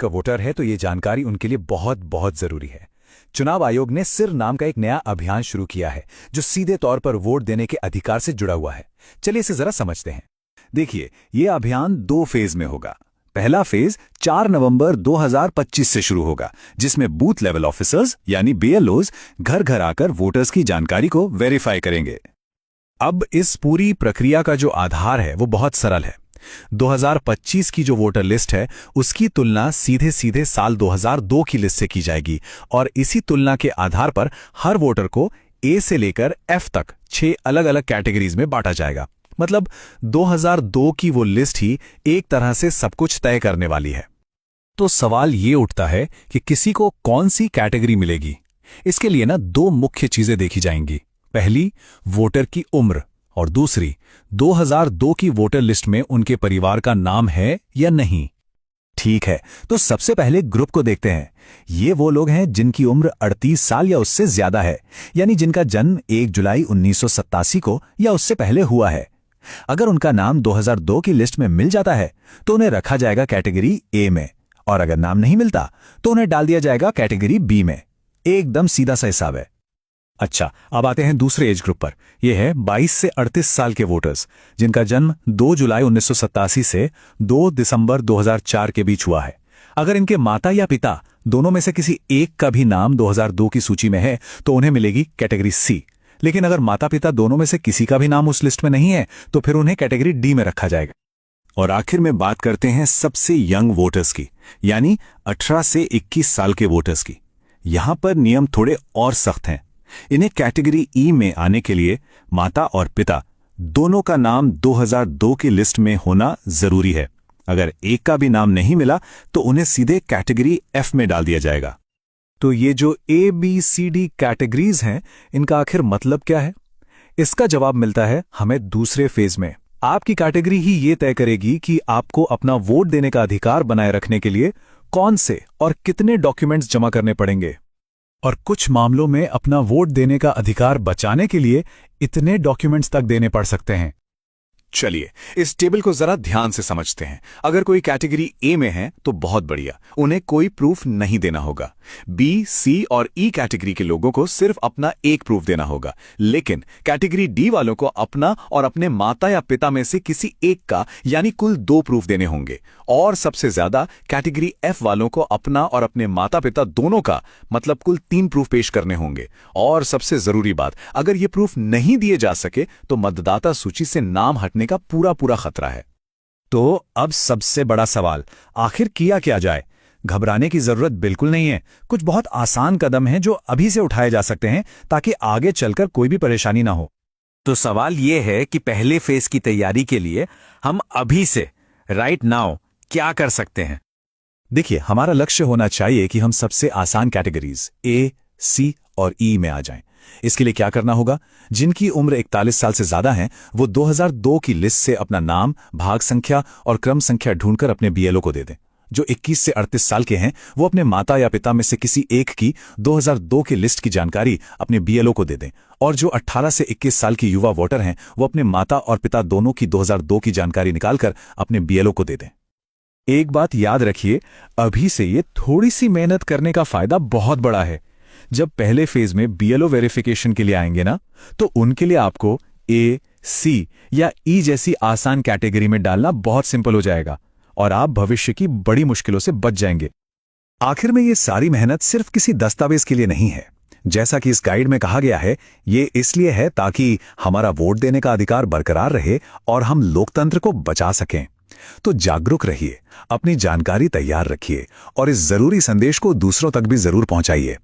का वोटर है तो ये जानकारी उनके लिए बहुत बहुत जरूरी है। चुनाव आयोग ने सिर नाम का एक नया अभियान शुरू किया है जो सीधे तौर पर वोट देने के अधिकार से जुड़ा हुआ है। चलिए इसे जरा समझते हैं। देखिए, ये अभियान 2 फेज में होगा। पहला फेज 4 नवंबर 2025 से शुरू होगा, जिसमें बूथ लेवल ऑफिसर्स यानी बीएलओज घर घर आकर वोटर्स की जानकारी को वेरीफाई करेंगे। अब इस पूरी प्रक्रिया का जो आधार है वो बहुत सरल है। 2025 की जो वोटर लिस्ट है उसकी तुलना सीधे सीधे साल 2002 की लिस्ट से की जाएगी और इसी तुलना के आधार पर हर वोटर को ए से लेकर एफ तक 6 अलग अलग कैटेगरीज में बांटा जाएगा। मतलब 2002 की वो लिस्ट ही एक तरह से सब कुछ तय करने वाली है। तो सवाल ये उठता है कि किसी को कौन सी कैटेगरी मिलेगी। इसके लिए ना 2 मुख्य चीजें देखी जाएंगी। पहली, वोटर की उम्र, और दूसरी, 2002 की वोटर लिस्ट में उनके परिवार का नाम है या नहीं। ठीक है, तो सबसे पहले ग्रुप को देखते हैं। ये वो लोग हैं जिनकी उम्र 38 साल या उससे ज्यादा है, यानी जिनका जन्म 1 जुलाई 1987 को या उससे पहले हुआ है। अगर उनका नाम 2002 की लिस्ट में मिल जाता है तो उन्हें रखा जाएगा कैटेगरी ए में, और अगर नाम नहीं मिलता तो उन्हें डाल दिया जाएगा कैटेगरी बी में। एकदम सीधा सा हिसाब है। अच्छा, अब आते हैं दूसरे एज ग्रुप पर। यह है 22 से 38 साल के वोटर्स, जिनका जन्म 2 जुलाई 1987 से 2 दिसंबर 2004 के बीच हुआ है। अगर इनके माता या पिता दोनों में से किसी एक का भी नाम 2002 की सूची में है तो उन्हें मिलेगी कैटेगरी सी। लेकिन अगर माता पिता दोनों में से किसी का भी नाम उस लिस्ट में नहीं है तो फिर उन्हें कैटेगरी डी में रखा जाएगा। और आखिर में बात करते हैं सबसे यंग वोटर्स की, यानी 18 से 21 साल के वोटर्स की। यहां पर नियम थोड़े और सख्त हैं। इन्हें कैटेगरी ई में आने के लिए माता और पिता दोनों का नाम 2002 की लिस्ट में होना जरूरी है। अगर एक का भी नाम नहीं मिला तो उन्हें सीधे कैटेगरी एफ में डाल दिया जाएगा। तो ये जो A B C D categories हैं, इनका आखिर मतलब क्या है? इसका जवाब मिलता है हमें दूसरे फेज में। आपकी कैटेगरी ही ये तय करेगी कि आपको अपना वोट देने का अधिकार बनाए रखने के लिए कौन से और कितने डॉक्यूमेंट्स जमा करने पड़ेंगे, और कुछ मामलों में अपना वोट देने का अधिकार बचाने के लिए इतने डॉक्यूमेंट्स तक देने पड़ सकते हैं। चलिए इस टेबल को जरा ध्यान से समझते हैं। अगर कोई कैटेगरी ए में है तो बहुत बढ़िया, उन्हें कोई प्रूफ नहीं देना होगा। बी, सी और ई कैटेगरी के लोगों को सिर्फ अपना एक प्रूफ देना होगा। लेकिन कैटेगरी डी वालों को अपना और अपने माता या पिता में से किसी एक का यानी कुल 2 प्रूफ देने होंगे। और सबसे ज्यादा कैटेगरी एफ वालों को अपना और अपने माता पिता दोनों का मतलब कुल 3 प्रूफ पेश करने होंगे। और सबसे जरूरी बात, अगर ये प्रूफ नहीं दिए जा सके तो मतदाता सूची से नाम हटने का पूरा खतरा है। तो अब सबसे बड़ा सवाल, आखिर किया क्या जाए? घबराने की जरूरत बिल्कुल नहीं है। कुछ बहुत आसान कदम हैं जो अभी से उठाए जा सकते हैं ताकि आगे चलकर कोई भी परेशानी ना हो। तो सवाल यह है कि पहले फेज की तैयारी के लिए हम अभी से राइट नाउ क्या कर सकते हैं? देखिए, हमारा लक्ष्य होना चाहिए कि हम सबसे आसान कैटेगरीज ए, सी और ई में आ जाएं। इसके लिए क्या करना होगा? जिनकी उम्र 41 साल से ज्यादा है वो 2002 की लिस्ट से अपना नाम, भाग संख्या और क्रम संख्या ढूंढकर अपने बीएलओ को दे दें। जो 21 से 38 साल के हैं वो अपने माता या पिता में से किसी एक की 2002 की लिस्ट की जानकारी अपने बीएलओ को दे दें। और जो 18 से 21 साल की युवा वोटर हैं वो अपने माता और पिता दोनों की 2002 की जानकारी निकालकर अपने बीएलओ को दे दें। एक बात याद रखिए, अभी से ये थोड़ी सी मेहनत करने का फायदा बहुत बड़ा है। जब पहले फेज में बीएलओ वेरिफिकेशन के लिए आएंगे ना, तो उनके लिए आपको ए, सी या ई जैसी आसान कैटेगरी में डालना बहुत सिंपल हो जाएगा और आप भविष्य की बड़ी मुश्किलों से बच जाएंगे। आखिर में ये सारी मेहनत सिर्फ किसी दस्तावेज के लिए नहीं है। जैसा कि इस गाइड में कहा गया है, ये इसलिए है ताकि हमारा वोट देने का अधिकार बरकरार रहे और हम लोकतंत्र को बचा सकें। तो जागरूक रहिए, अपनी जानकारी तैयार रखिए और इस जरूरी संदेश को दूसरों तक भी जरूर पहुंचाइए।